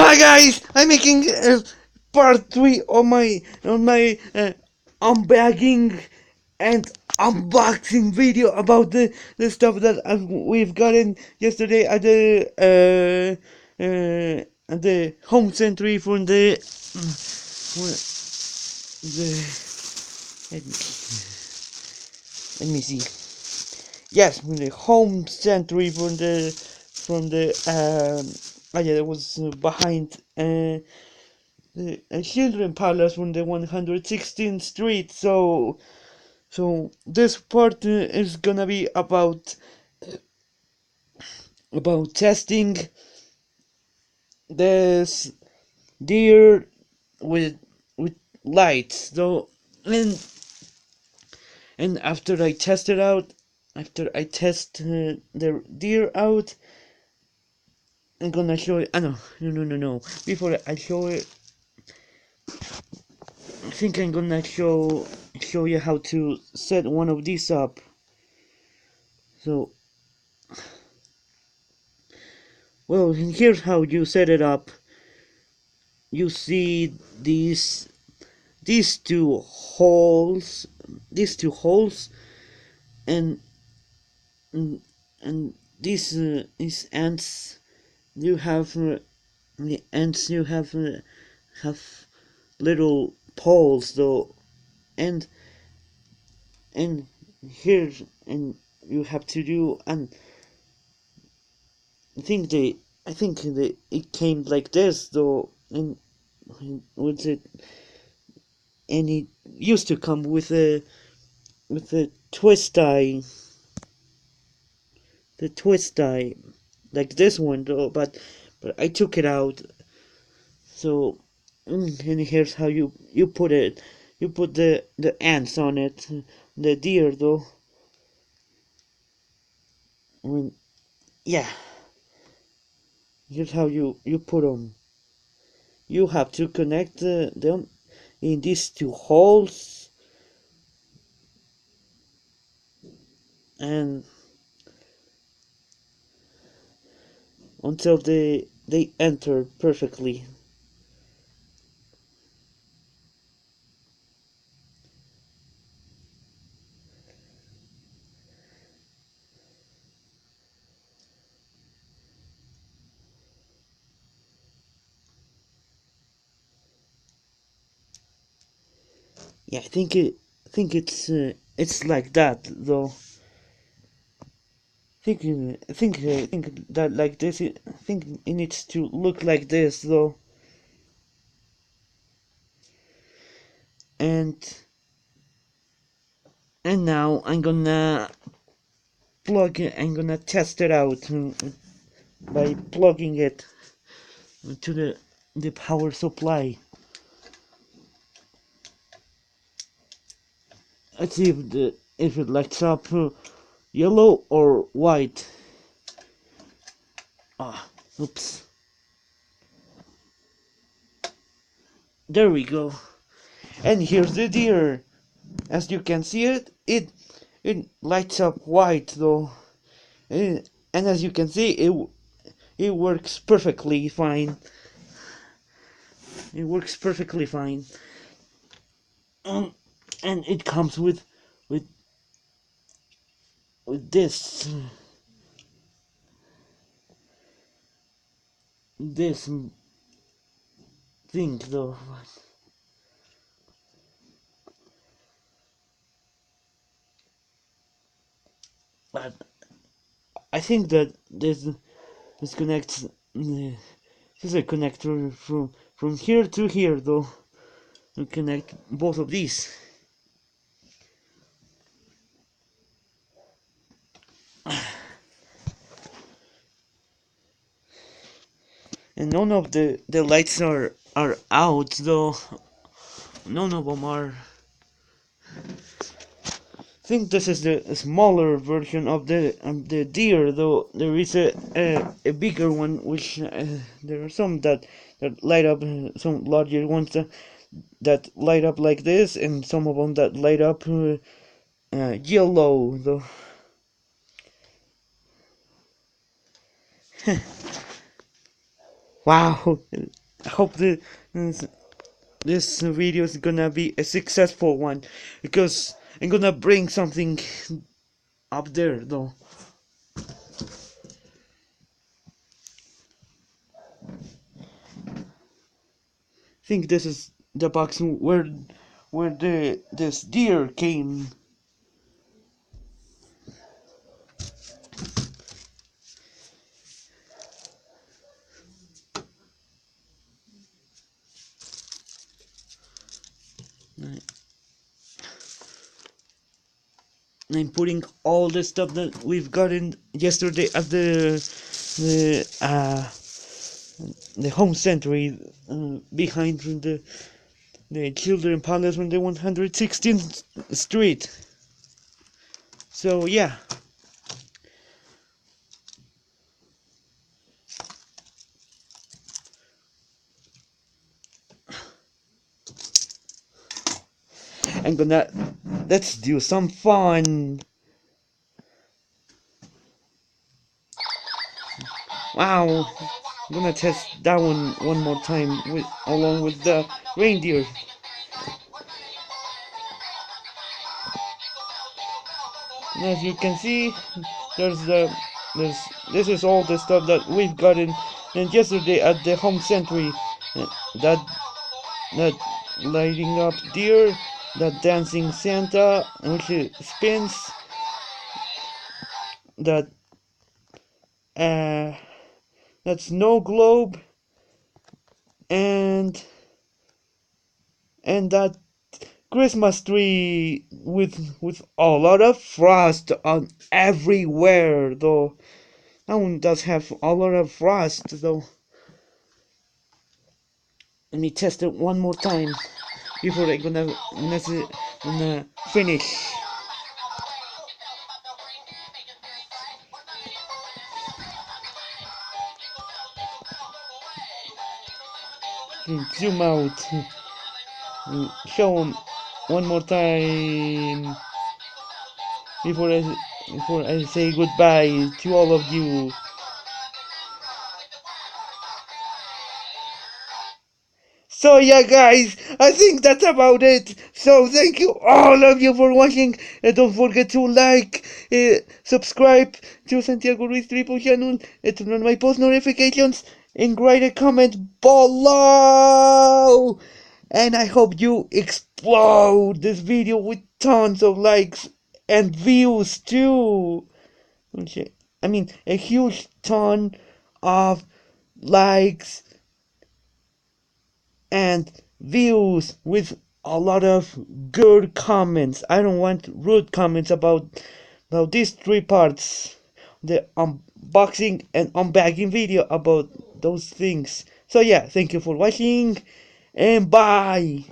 Hi guys, I'm making part 3 on my unbagging and unboxing video about the stuff that we've gotten yesterday at the Home Sentry from the let me see. Yes, from the Home Sentry from the oh yeah, that was behind the Children Palace from the 116th Street. So this part is gonna be about testing this deer with lights. So and after I test it out, after I test the deer out, I'm gonna show it. No. Before I show it, I think I'm gonna show you how to set one of these up. So, well, here's how you set it up. You see these two holes, and and these ends. You have the ends. You have little poles though, and and here and you have to do. And I think it came like this though, and with it, and it used to come with a twist tie, the twist tie, like this one though, but I took it out. So and here's how you put it. You put the ants on it, the deer though. When yeah, here's how you put them. You have to connect them in these two holes, and until they enter perfectly. Yeah, I think it's like that though. I think that like this. I think it needs to look like this though. And now I'm gonna test it out by plugging it to the power supply. Let's see if it lights up yellow or white. Ah, oops. There we go. And here's the deer. As you can see it lights up white though. And as you can see it works perfectly fine. It works perfectly fine. And it comes with this this thing though. But I think that this connects. This is a connector from here to here though. To connect both of these. And none of the lights are out though. None of them are. I think this is the smaller version of the deer though. There is a bigger one which there are some that light up, some larger ones that light up like this, and some of them that light up yellow though. Wow, I hope this video is gonna be a successful one, because I'm gonna bring something up there though. I think this is the box where this deer came. I'm putting all the stuff that we've gotten yesterday at the Home Sentry behind the Children Palace on the 116th Street. So yeah. Let's do some fun. Wow, I'm gonna test that one more time along with the reindeer. And as you can see, this is all the stuff that we've gotten and yesterday at the Home Sentry. That that lighting up deer, that dancing Santa which spins, that that snow globe, and that Christmas tree with a lot of frost on everywhere though. That one does have a lot of frost though. Let me test it one more time before I'm gonna finish. Zoom out. Show them one more time before I say goodbye to all of you. So yeah guys, I think that's about it. So thank you all of you for watching, and don't forget to like, subscribe to Santiago Ruiz Triple channel, and turn on my post notifications, and write a comment below. And I hope you explode this video with tons of likes and views too. I mean, a huge ton of likes and views with a lot of good comments. I don't want rude comments about these three parts. The unboxing and unbagging video about those things. So yeah, thank you for watching and bye.